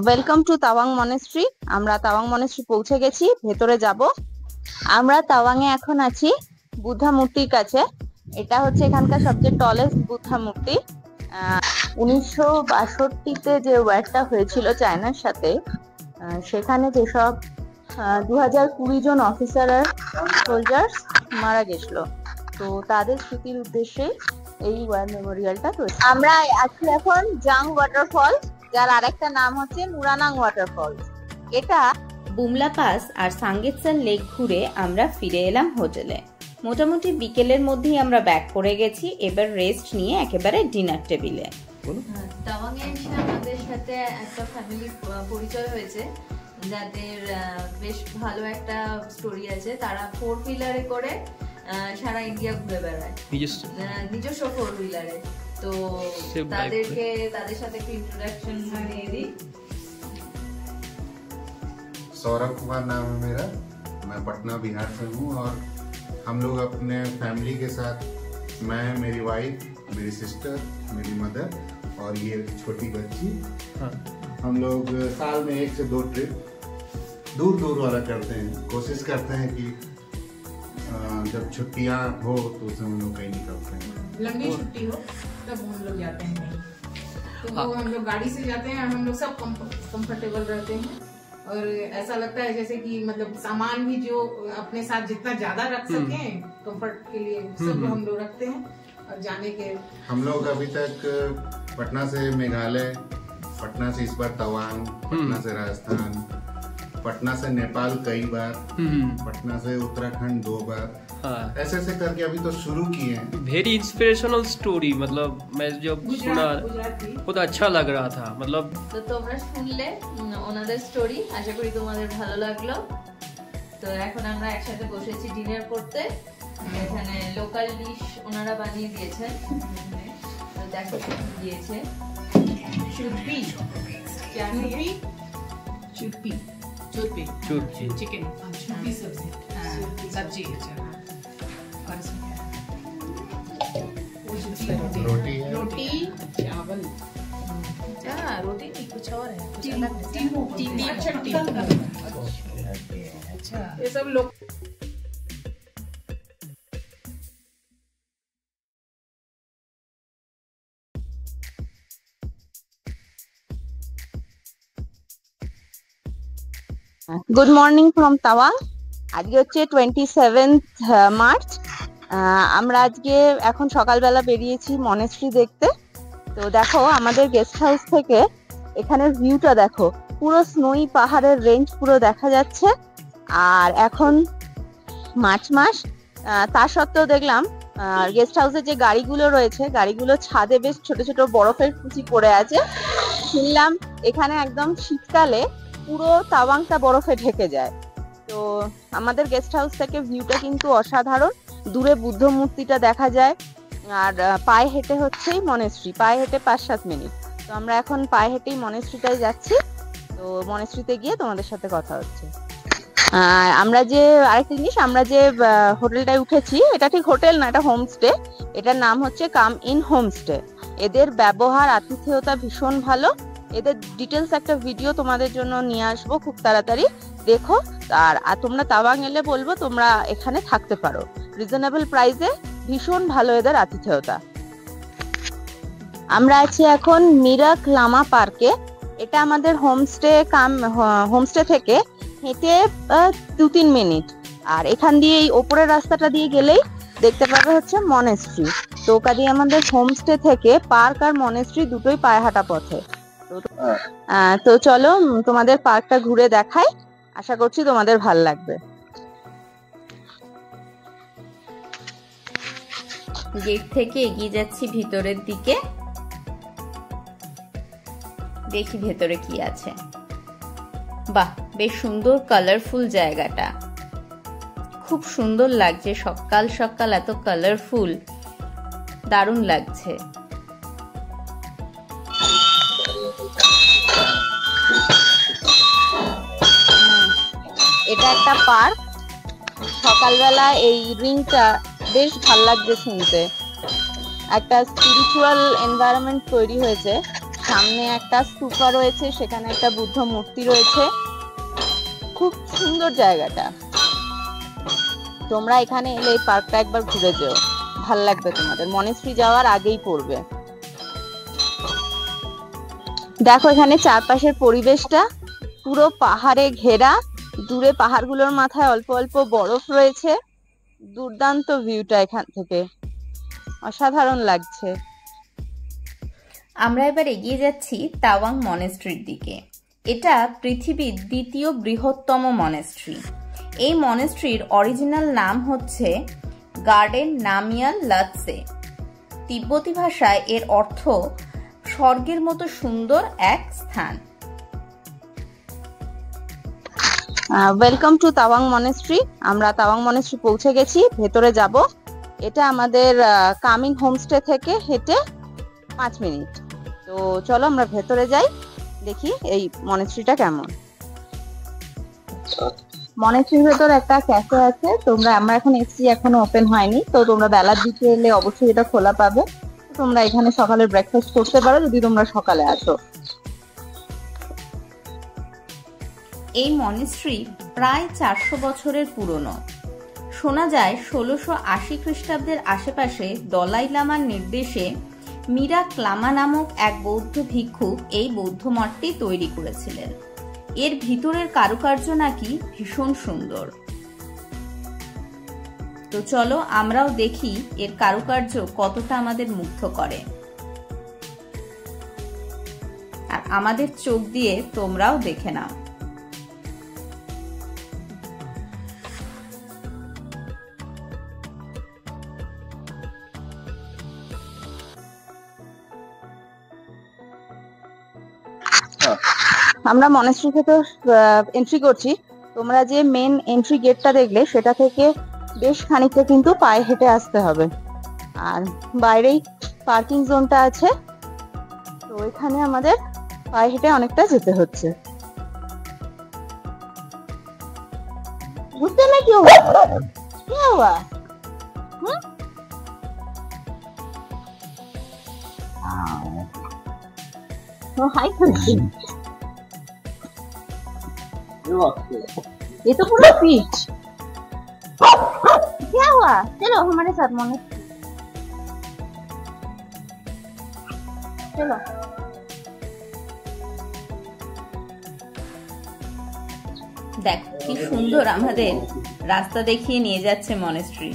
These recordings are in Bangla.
Welcome to Tawang monastery. আমরা তাওয়াং মনেস্ট্রি পৌঁছে গেছি, ভেতরে যাব। আমরা তাওয়াং এ এখন আছি বুদ্ধা মূর্তির কাছে। এটা হচ্ছে এখানকার সবচেয়ে টলেস্ট বুদ্ধা মূর্তি। 1962-তে যে ওয়ারটা হয়েছিল চায়নার সাথে, সেখানে যেসব 2020 জন অফিসার আর সোলজার্স মারা গেছিল, তো তাদের স্মৃতির উদ্দেশ্যে এই ওয়ার মেমোরিয়ালটা তৈরি। আমরা আছি এখন জাং ওয়াটারফল, যার আরেকটা নাম হচ্ছে মুরানাং ওয়াটারফল। এটা বুমলা পাস আর সাঙ্গেতসান লেক ঘুরে আমরা ফিরে এলাম হোটেলে। মোটামুটি বিকেলের মধ্যেই আমরা ব্যাক করে গেছি। এবার রেস্ট নিয়ে একেবারে ডিনার টেবিলে। তাওয়াংয়ে এসে আমাদের সাথে একটা ফ্যামিলি পরিচয় হয়েছে, যাদের বেশ ভালো একটা স্টোরি আছে। তারা 4 হুইলারে করে সারা ইন্ডিয়া ঘুরে বেড়ায়, নিজস্ব 4 হুইলারে। তো তাদের সাথে একটু ইন্ট্রোডাকশন দিয়ে দিই। सौरभ कुमार नाम है मेरा, मैं पटना बिहार से हूँ और हम लोग अपने फैमिली के साथ, मैं, मेरी वाइफ, मेरी सिस्टर, मेरी मदर और ये छोटी बच्ची, हम लोग साल में 1 से 2 ट्रिप दूर दूर वाला करते हैं। कोशिश करते हैं कि जब छुट्टियाँ हो तो उसमें हम लोग कहीं निकलते हैं। लंबी छुट्टी हो तब हम लोग जाते हैं कहीं, तो वो हम लोग गाड़ी से जाते हैं। हम लोग सब कंफर्टेबल रहते हैं और ऐसा लगता है जैसे कि मतलब सामान भी जो अपने साथ जितना ज्यादा रख सकें कंफर्ट के लिए सब हम लोग रखते हैं। और जाने के हम लोग अभी तक पटना से मेघालय, पटना से इस बार तवांग, पटना से राजस्थान, पटना से नेपाल कई बार, पटना से उत्तराखंड 2 बार, ऐसे ऐसे करके अभी तो शुरू किए हैं। वेरी इंस्पिरेशनल स्टोरी, मतलब मैं जब सुना बहुत अच्छा लग रहा था। मतलब তো তোমরা শুনলে ওনাদের স্টোরি, আশা করি তোমাদের ভালো লাগলো। তো এখন আমরা একসাথে বসেছি ডিনার করতে। এখানে লোকাল ডিশ ওনারা বানিয়ে দিয়েছেন। তো দেখো কি দিয়েছে। चुरपी चिकन, चुरपी सब्जी और इसमें रोटी है, रोटी चावल। रोटी नहीं, कुछ और है, कुछ अलग है। अच्छा, ये सब लोग গুড মর্নিং ফ্রম তাওয়াং। আজকে হচ্ছে 27th মার্চ। আমরা আজকে এখন সকালবেলা বেরিয়েছি মনেস্ট্রি দেখতে। তো দেখো আমাদের গেস্ট হাউস থেকে এখানের ভিউটা দেখো, পুরো স্নোই পাহাড়ের রেঞ্জ পুরো দেখা যাচ্ছে। আর এখন মার্চ মাস, তা সত্ত্বেও দেখলাম গেস্ট হাউসের যে গাড়িগুলো রয়েছে, গাড়িগুলো ছাদে বেশ ছোট ছোট বরফের কুচি পড়ে আছে। শুনলাম এখানে একদম শীতকালে পুরো তাওয়াংটা বরফে ঢেকে যায়। তো আমাদের গেস্ট হাউস থেকে ভিউটা কিন্তু অসাধারণ, দূরে বুদ্ধ মূর্তিটা দেখা যায়। আর পায়ে হেঁটে হচ্ছেই মনেস্ট্রি, পায়ে হেঁটে 5-7 মিনিট। তো আমরা এখন পায়ে হেঁটেই মনেস্ট্রিটায় যাচ্ছি। তো মনেস্ট্রিতে গিয়ে তোমাদের সাথে কথা হচ্ছে। আমরা যে আরেকটা জিনিস, আমরা যে হোটেলটায় উঠেছি, এটা ঠিক হোটেল না, এটা হোমস্টে। এটার নাম হচ্ছে কাম ইন হোমস্টে। এদের ব্যবহার, আতিথেয়তা ভীষণ ভালো। এদের ডিটেলস একটা ভিডিও তোমাদের জন্য নিয়ে আসবো খুব তাড়াতাড়ি, দেখো। আর তোমরা তাওয়াং এলে বলবো তোমরা এখানে থাকতে পারো রিজনেবল প্রাইসে, ভীষণ ভালো এদের আতিথেয়তা। আমরা আছি এখন মিরাক লামা পার্কে। এটা আমাদের হোমস্টে থেকে হেঁটে 2-3 মিনিট। আর এখান দিয়ে এই ওপরের রাস্তাটা দিয়ে গেলেই দেখতে পাবে হচ্ছে মনেস্ট্রি। তো ওটা দিয়ে আমাদের হোমস্টে থেকে পার্ক আর মনেস্ট্রি দুটোই পায়ে হাঁটা পথে। তো চলো তোমাদের পার্কটা ঘুরে দেখাই, আশা করছি তোমাদের ভাল লাগবে। গেট থেকে এগিয়ে যাচ্ছি ভিতরের দিকে, দেখি ভেতরে কি আছে। বাহ, বেশ সুন্দর কালারফুল জায়গাটা, খুব সুন্দর লাগছে। সকাল সকাল এত কালারফুল, দারুণ লাগছে। এটা একটা পার্ক। সকালবেলা এই রিংটা বেশ ভালো লাগছে শুনতে। একটা স্পিরিচুয়াল এনভায়রনমেন্ট তৈরি হয়েছে সামনে একটা স্তূপা রয়েছে, সেখানে একটা বুদ্ধ মূর্তি রয়েছে। খুব সুন্দর জায়গাটা। তোমরা এখানে এলে এই পার্কটা একবার ঘুরে যেও, ভাল লাগবে তোমাদের। মনেস্ট্রি যাওয়ার আগেই পড়বে। দেখো এখানে চারপাশের পরিবেশটা পুরো পাহাড়ে ঘেরা, দূরে পাহাড়গুলোর মাথায় অল্প অল্প বরফ রয়েছে। দুর্দান্ত ভিউটা এখান থেকে, অসাধারণ লাগছে। আমরা এবার এগিয়ে যাচ্ছি তাওয়াং মনেস্ট্রির দিকে। এটা পৃথিবীর দ্বিতীয় বৃহত্তম মনেস্ট্রি। এই মনেস্ট্রির অরিজিনাল নাম হচ্ছে গার্ডেন নামিয়াল লাতসে। তিব্বতী ভাষায় এর অর্থ স্বর্গের মতো সুন্দর এক স্থান। Welcome to Tawang monastery. আমরা তাওয়াং মনেস্ট্রি পৌঁছে গেছি, ভেতরে যাব। এটা আমাদের কামিং হোমস্টে থেকে হেঁটে 5 মিনিট। তো চলো আমরা ভেতরে যাই, দেখি এই মনেস্ট্রিটা কেমন। মনেস্ট্রির ভেতর একটা ক্যাফে আছে। আমরা এখন এসছি, এখনো ওপেন হয়নি। তো তোমরা বেলার দিকে এলে অবশ্যই এটা খোলা পাবে। তোমরা এখানে সকালে ব্রেকফাস্ট করতে পারো যদি তোমরা সকালে আসো। এই মনেস্ট্রি প্রায় 400 বছরের পুরনো। শোনা যায় 1680 খ্রিস্টাব্দের আশেপাশে দলাই লামার নির্দেশে মীরা ক্লামা নামক এক বৌদ্ধ ভিক্ষুক এই বৌদ্ধ মঠটি তৈরি করেছিলেন। এর ভিতরের কারুকার্য নাকি ভীষণ সুন্দর। তো চলো আমরাও দেখি এর কারুকার্য কতটা আমাদের মুগ্ধ করে, আর আমাদের চোখ দিয়ে তোমরাও দেখে নাও। আমরা মনেস্ট্রি ভেতর এন্ট্রি করছি। তোমরা যে মেন এন্ট্রি গেটটা দেখলে সেটা থেকে বেশ খানিকটা কিন্তু পায়ে হেঁটে আসতে হবে। আর বাইরেই পার্কিং জোনটা আছে, তো এখানে আমাদের পায়ে হেঁটে অনেকটা যেতে হচ্ছে। বুঝতে না কি হওয়া हाय करती ये तो पूरा पीच। क्या हुआ? चलो हमारे साथ मोने, चलो। দেখ কি সুন্দর আমাদের রাস্তা দেখিয়ে নিয়ে যাচ্ছে মনেস্ট্রি।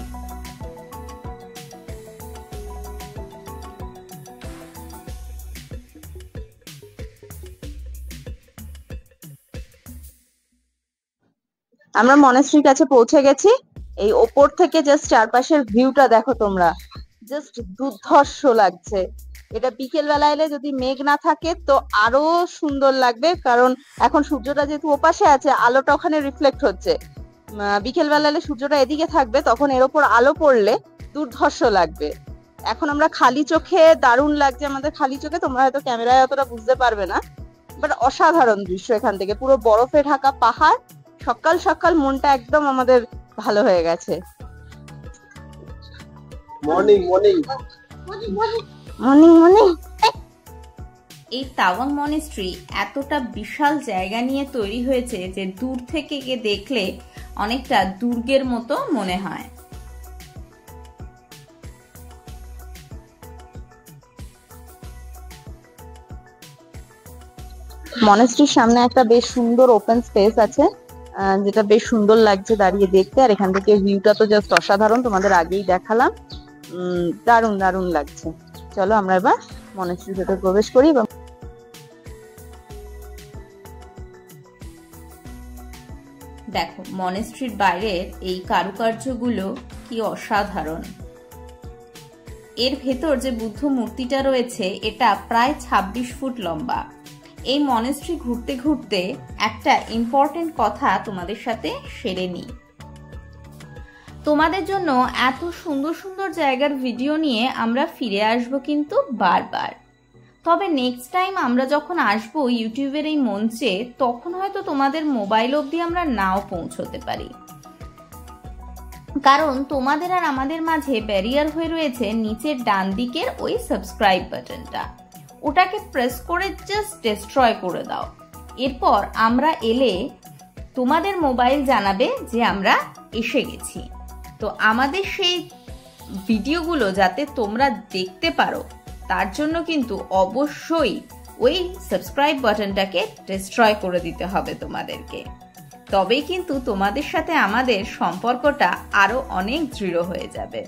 আমরা মনেস্ট্রির কাছে পৌঁছে গেছি। এই ওপর থেকে জাস্ট চারপাশের ভিউটা দেখো তোমরা, জাস্ট দুর্ধর্ষ লাগছে। এটা বিকেল বেলা এলে যদি মেঘ না থাকে তো আরো সুন্দর লাগবে, কারণ এখন সূর্যটা যেহেতু ওপাশে আছে আলোটা ওখানে রিফ্লেক্ট হচ্ছে। বিকেল বেলা এলে সূর্যটা এদিকে থাকবে, তখন এর ওপর আলো পড়লে দুর্ধর্ষ লাগবে। এখন আমরা খালি চোখে, দারুণ লাগছে আমাদের খালি চোখে, তোমরা হয়তো ক্যামেরায় অতটা বুঝতে পারবে না, বাট অসাধারণ দৃশ্য। এখান থেকে পুরো বরফে ঢাকা পাহাড়, সকাল সকাল মনটা একদম আমাদের ভালো হয়ে গেছে। Morning morning morning morning. এই তাওয়াং মনেস্ট্রি এতটা বিশাল জায়গা নিয়ে তৈরি হয়েছে যে দূর থেকে গিয়ে দেখলে অনেকটা দুর্গের মতো মনে হয়। মনেস্ট্রির সামনে একটা বেশ সুন্দর ওপেন স্পেস আছে, যেটা বেশ সুন্দর লাগছে দাঁড়িয়ে দেখতে। আর এখান থেকে ভিউটা তো জাস্ট অসাধারণ, তোমাদের আগেই দেখালাম। দারুণ দারুণ লাগছে। চলো আমরা এবার মনেস্ট্রির ভেতর প্রবেশ করি। এবং দেখো মনেস্ট্রির বাইরের এই কারুকার্যগুলো কি অসাধারণ। এর ভেতর যে বুদ্ধ মূর্তিটা রয়েছে এটা প্রায় 26 ফুট লম্বা। এই মনেস্ট্রি ঘুরতে ঘুরতে একটা ইম্পর্টেন্ট কথা তোমাদের সাথে সেরে নিই। তোমাদের জন্য এত সুন্দর সুন্দর জায়গার ভিডিও নিয়ে আমরা ফিরে আসব কিন্তু বারবার। তবে নেক্সট টাইম আমরা যখন আসবো ইউটিউবের এই মঞ্চে, তখন হয়তো তোমাদের মোবাইল অবধি আমরা নাও পৌঁছতে পারি, কারণ তোমাদের আর আমাদের মাঝে ব্যারিয়ার হয়ে রয়েছে নিচের ডান দিকের ওই সাবস্ক্রাইব বাটনটা। ওটাকে প্রেস করে জাস্ট ডিস্ট্রয় করে দাও। এরপর আমরা এলে তোমাদের মোবাইল জানাবে যে আমরা এসে গেছি। তো আমাদের সেই ভিডিওগুলো যাতে তোমরা দেখতে পারো তার জন্য কিন্তু অবশ্যই ওই সাবস্ক্রাইব বাটনটাকে ডিস্ট্রয় করে দিতে হবে তোমাদেরকে। তবেই কিন্তু তোমাদের সাথে আমাদের সম্পর্কটা আরো অনেক দৃঢ় হয়ে যাবে।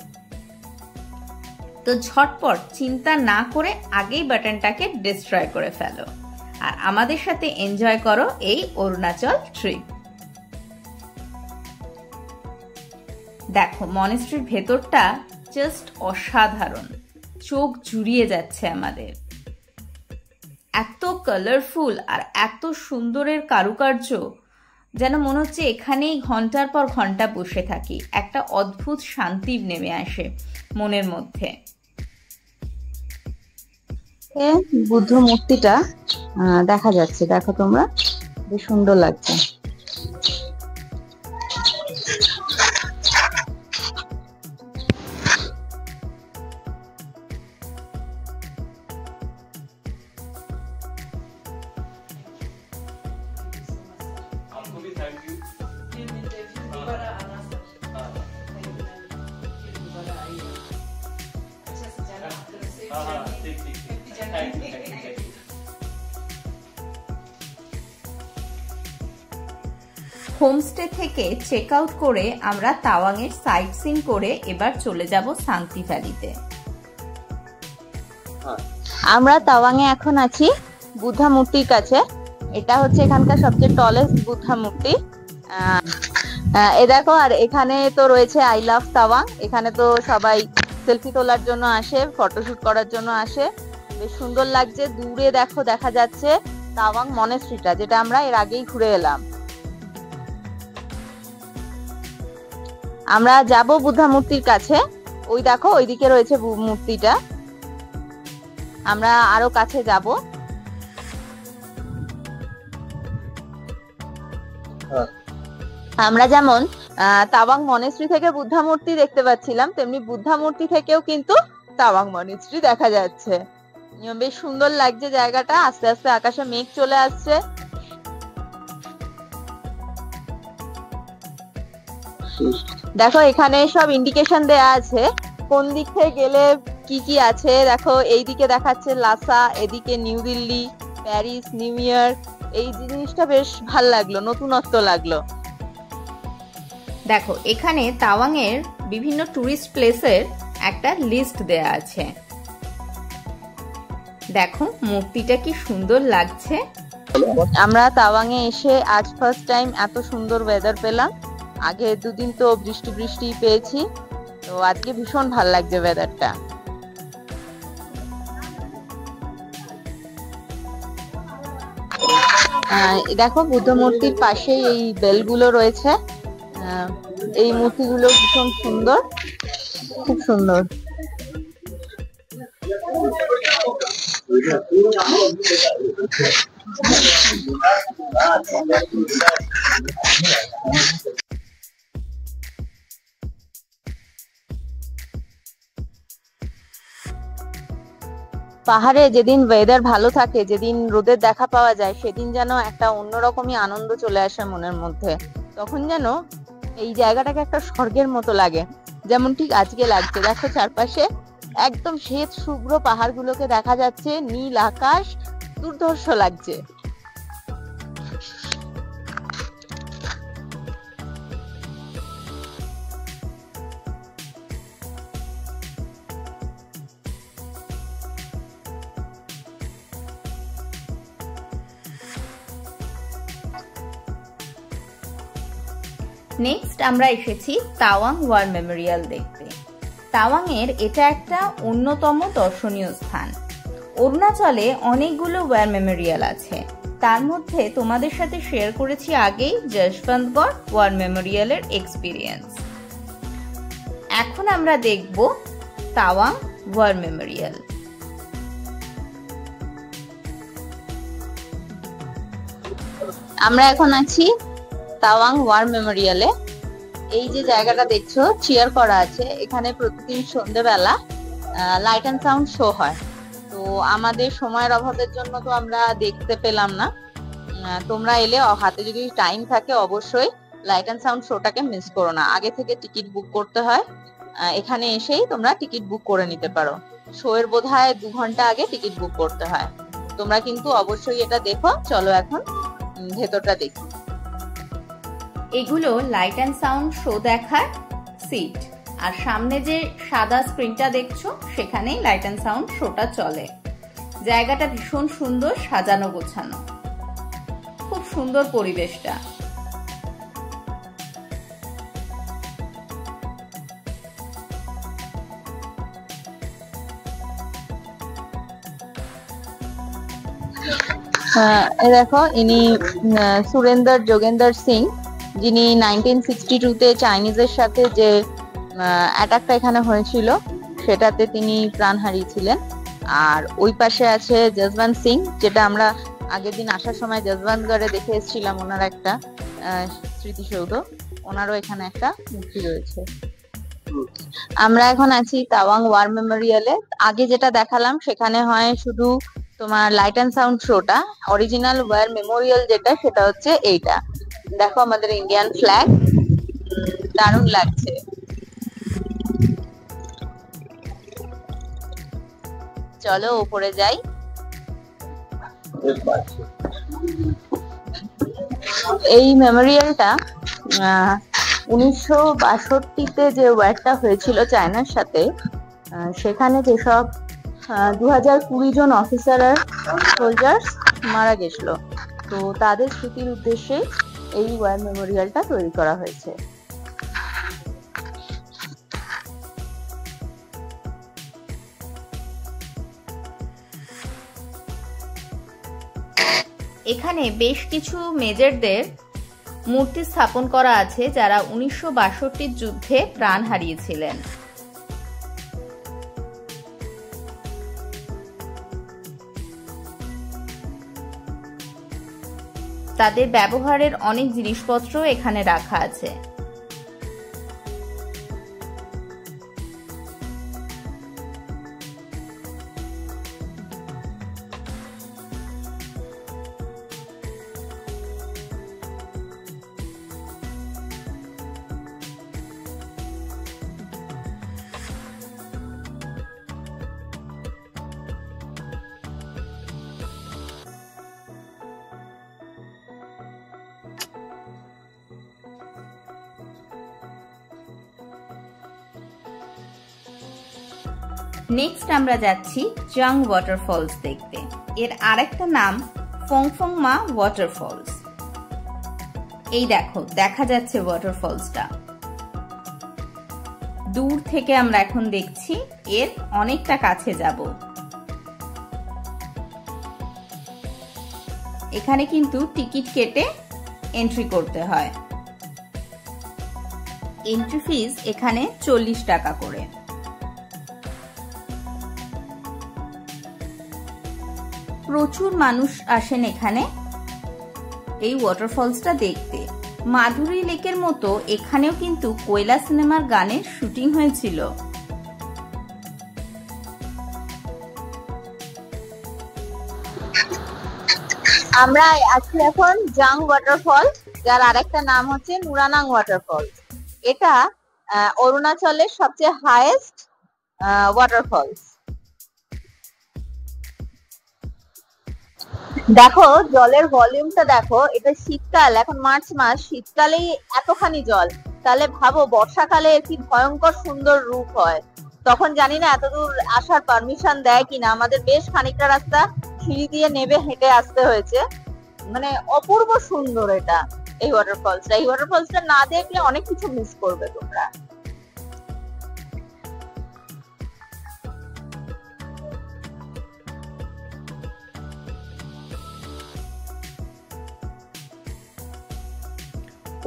তো ঝটপট চিন্তা না করে আগেই বাটনটাকে ডিস্ট্রয় করে ফেলো আর আমাদের সাথে এনজয় করো এই অরুণাচল ট্রিপ। দেখো মনেস্ট্রির ভেতরটা জাস্ট অসাধারণ, চোখ জুড়িয়ে যাচ্ছে আমাদের। এত কালারফুল আর এত সুন্দরের কারুকার্য, যেন মনে হচ্ছে এখানেই ঘন্টার পর ঘন্টা বসে থাকি। একটা অদ্ভুত শান্তি নেমে আসে মনের মধ্যে। বুদ্ধ মূর্তিটা দেখা যাচ্ছে, দেখো তোমরা, বেশ সুন্দর লাগছে। হোমস্টে থেকে চেক আউট করে আমরা তাওয়াং এর সাইট সিন করে এবার চলে যাব সাংতি ভ্যালিতে। আমরা তাওয়াং এ এখন আছি বুদ্ধা মূর্তির কাছে। এটা হচ্ছে এখানকার সবচেয়ে টলেস্ট বুদ্ধা মূর্তি। এ দেখো, আর এখানে তো রয়েছে আই লাভ তাওয়াং। এখানে তো সবাই সেলফি তোলার জন্য আসে, ফটোশুট করার জন্য আসে। বেশ সুন্দর লাগছে। দূরে দেখো দেখা যাচ্ছে তাওয়াং মনেস্ট্রিটা, যেটা আমরা এর আগেই ঘুরে এলাম। আমরা যাব বুদ্ধা মূর্তির কাছে। ওই দেখো ওইদিকে রয়েছে মূর্তিটা, আমরা আরো কাছে যাব। আমরা যেমন তাওয়াং মনেস্ট্রি থেকে বুদ্ধা মূর্তি দেখতে পাচ্ছিলাম, তেমনি বুদ্ধা মূর্তি থেকেও কিন্তু তাওয়াং মনেস্ট্রি দেখা যাচ্ছে। বেশ সুন্দর লাগছে জায়গাটা। আস্তে আস্তে আকাশে মেঘ চলে আসছে। দেখো এখানে সব ইন্ডিকেশন দেয়া আছে কোন দিক থেকে গেলে কি কি আছে। দেখো এইদিকে দেখাচ্ছে লাসা, এদিকে new Delhi, Paris, new York. এই জিনিসটা বেশ ভাল লাগলো, নতুনত্ব লাগলো। দেখো এখানে তাওয়াং এর বিভিন্ন টুরিস্ট প্লেসের একটা লিস্ট দেয়া আছে। দেখো মূর্তিটা কি সুন্দর লাগছে। আমরা তাওয়াং এ এসে আজ ফার্স্ট টাইম এত সুন্দর ওয়েদার পেলাম। আগে দুদিন তো বৃষ্টি বৃষ্টি পেয়েছি, তো আজকে ভীষণ ভাল লাগছে ওয়েদারটা। দেখো বুদ্ধ মূর্তির পাশে এই বেলগুলো রয়েছে। এই মূর্তিগুলো ভীষণ সুন্দর, খুব সুন্দর। পাহাড়ে যেদিন ওয়েদার ভালো থাকে, যেদিন রোদের দেখা পাওয়া যায়, সেদিন যেন একটা অন্যরকমই আনন্দ চলে আসে মনের মধ্যে। তখন যেন এই জায়গাটাকে একটা স্বর্গের মতো লাগে, যেমন ঠিক আজকে লাগছে। দেখো চারপাশে একদম শ্বেত শুভ্র পাহাড়গুলোকে দেখা যাচ্ছে, নীল আকাশ, দুর্ধর্ষ লাগছে। নেক্সট আমরা এসেছি তাওয়াং ওয়ার মেমোরিয়াল দেখতে। তাওয়াং এর এটা একটা অন্যতম দর্শনীয় স্থান। অরুণাচলে অনেকগুলো ওয়ার মেমোরিয়াল আছে, তার মধ্যে তোমাদের সাথে শেয়ার করেছি আগেই যশবন্তগড় ওয়ার মেমোরিয়ালের এক্সপিরিয়েন্স। এখন আমরা দেখব তাওয়াং ওয়ার মেমোরিয়াল। আমরা এখন আছি তাওয়াং ওয়ার মেমোরিয়ালে। এই যে জায়গাটা দেখছো চেয়ার করা আছে, এখানে প্রতিদিন সন্ধ্যেবেলা লাইট অ্যান্ড সাউন্ড শো হয়। তো আমাদের সময়ের অভাবের জন্য তো আমরা দেখতে পেলাম না। তোমরা এলে হাতে যদি টাইম থাকে অবশ্যই লাইট অ্যান্ড সাউন্ড শোটাকে মিস করো না। আগে থেকে টিকিট বুক করতে হয়, এখানে এসেই তোমরা টিকিট বুক করে নিতে পারো। শো এর বোধহয় 2 ঘন্টা আগে টিকিট বুক করতে হয়। তোমরা কিন্তু অবশ্যই এটা দেখো। চলো এখন ভেতরটা দেখি। এগুলো লাইট অ্যান্ড সাউন্ড শো দেখার সিট, আর সামনে যে সাদা স্ক্রিনটা দেখছো সেখানেই লাইট অ্যান্ড সাউন্ড শোটা চলে। জায়গাটা ভীষণ সুন্দর, সাজানো গোছানো, খুব সুন্দর পরিবেশটা। দেখো ইনি সুরেন্দর যোগেন্দর সিং, যিনি 1962-তে চাইনিজের সাথে যে অ্যাটাকটা এখানে হয়েছিল সেটাতে তিনি প্রাণ হারিয়েছিলেন। আর ওই পাশে আছে জসবন্ত সিং, যেটা আমরা আগের দিন আসার সময় জসবন্তগড়ে দেখে এসেছিলাম, ওনার একটা স্মৃতিসৌধ, ওনারও এখানে একটা মূর্তি রয়েছে। আমরা এখন আছি তাওয়াং ওয়ার মেমোরিয়ালে। আগে যেটা দেখালাম সেখানে হয় শুধু তোমার লাইট অ্যান্ড সাউন্ড শোটা। অরিজিনাল ওয়ার মেমোরিয়াল যেটা, সেটা হচ্ছে এইটা। দেখো আমাদের ইন্ডিয়ান ফ্ল্যাগ, দারুণ লাগছে। চলো উপরে যাই। এই মেমোরিয়ালটা 1962-তে যে ওয়ারটা হয়েছিল চায়নার সাথে, সেখানে যেসব 2020 জন অফিসার আর সোলজার্স মারা গেছিল, তো তাদের স্মৃতির উদ্দেশ্যে এই ওয়ার মেমোরিয়ালটা তৈরি করা হয়েছে। এখানে বেশ কিছু মেজরদের মূর্তি স্থাপন করা আছে যারা 1962 যুদ্ধে প্রাণ হারিয়েছিলেন। তাদের ব্যবহারের অনেক জিনিসপত্র এখানে রাখা আছে। নেক্সট আমরা যাচ্ছি জাং ওয়াটারফলস দেখতে। এর আরেকটা নাম ফংফং মা ওয়াটারফলস। এই দেখো, দেখা যাচ্ছে ওয়াটারফলসটা দূর থেকে। আমরা এখন দেখছি, এর অনেকটা কাছে যাব। এখানে কিন্তু টিকিট কেটে এন্ট্রি করতে হয়। এন্ট্রি ফিস এখানে 40 টাকা করে। প্রচুর মানুষ আসেন এখানে এই ওয়াটারফলসটা দেখতে। মাধুরী লেকের মতো এখানেও কিন্তু কোয়লা সিনেমার গানের শুটিং হয়েছিল। আমরা আছি এখন জাং ওয়াটারফল, যার আরেকটা নাম হচ্ছে নুরানাং ওয়াটারফল। এটা অরুণাচলের সবচেয়ে হাইয়েস্ট ওয়াটারফলস। দেখো জলের ভলিউমটা দেখো। এটা শীতকাল, এখন মার্চ মাস, শীতকালেই এতখানি জল, তাহলে ভাবো বর্ষাকালে কি ভয়ঙ্কর সুন্দর রূপ হয়। তখন জানি না এতদূর আসার পারমিশন দেয় কিনা। আমাদের বেশ খানিকটা রাস্তা সিঁড়ি দিয়ে নেবে হেঁটে আসতে হয়েছে। মানে অপূর্ব সুন্দর এটা, এই ওয়াটারফলসটা। এই ওয়াটারফলসটা না দেখলে অনেক কিছু মিস করবে তোমরা।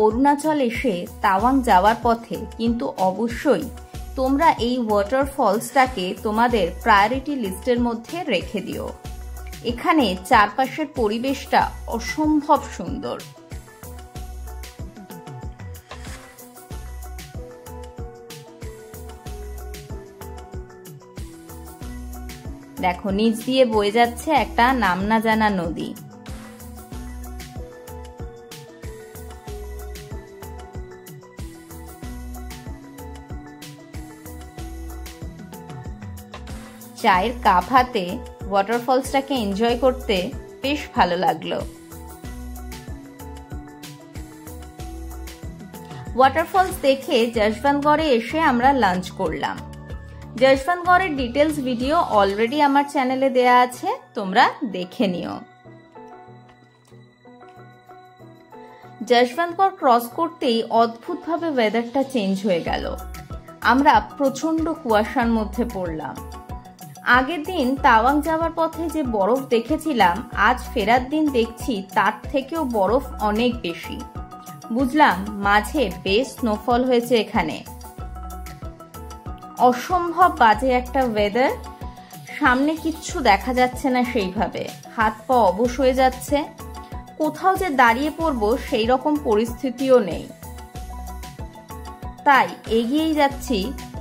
অরুণাচল এসে তাওয়াং যাওয়ার পথে কিন্তু অবশ্যই তোমরা এই ওয়াটারফলসটাকে তোমাদের প্রায়োরিটি লিস্টের মধ্যে রেখে দিও। এখানে চারপাশের পরিবেশটা অসম্ভব সুন্দর। দেখো নিচ দিয়ে বয়ে যাচ্ছে একটা নাম না জানা নদী। চায়ের কাপ হাতে ওয়াটারফলসটাকে এনজয় করতে বেশ ভালো লাগলো। ওয়াটারফলস দেখে যশবন্তগড়ে এসে আমরা লাঞ্চ করলাম। যশবন্তগড়ের ডিটেলস ভিডিও অলরেডি আমার চ্যানেলে দেয়া আছে, তোমরা দেখে নিও। যশবন্তগড় ক্রস করতেই অদ্ভুতভাবে ওয়েদারটা চেঞ্জ হয়ে গেল। আমরা প্রচন্ড কুয়াশার মধ্যে পড়লাম। আগের দিন তাওয়াং যাওয়ার পথে যে বরফ দেখেছিলাম, আজ ফেরার দিন দেখছি তার থেকেও বরফ অনেক বেশি। বুঝলাম মাঝে বেশ স্নোফল হয়েছে এখানে। অসম্ভব বাজে একটা ওয়েদার, সামনে কিচ্ছু দেখা যাচ্ছে না সেইভাবে, হাত পা অবশ হয়ে যাচ্ছে, কোথাও যে দাঁড়িয়ে পড়বো সেই রকম পরিস্থিতিও নেই। তাই এগিয়েই যাচ্ছি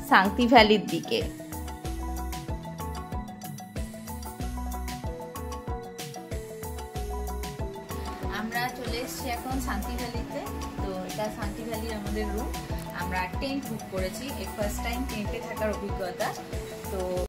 সাংতি ভ্যালির দিকে। আমরা চলে এসেছি এখন শান্তি ভ্যালিতে। তো এটা শান্তি ভ্যালির আমাদের রুম। আমরা টেন্ট বুক করেছি, এই ফার্স্ট টাইম টেন্টে থাকার অভিজ্ঞতা। তো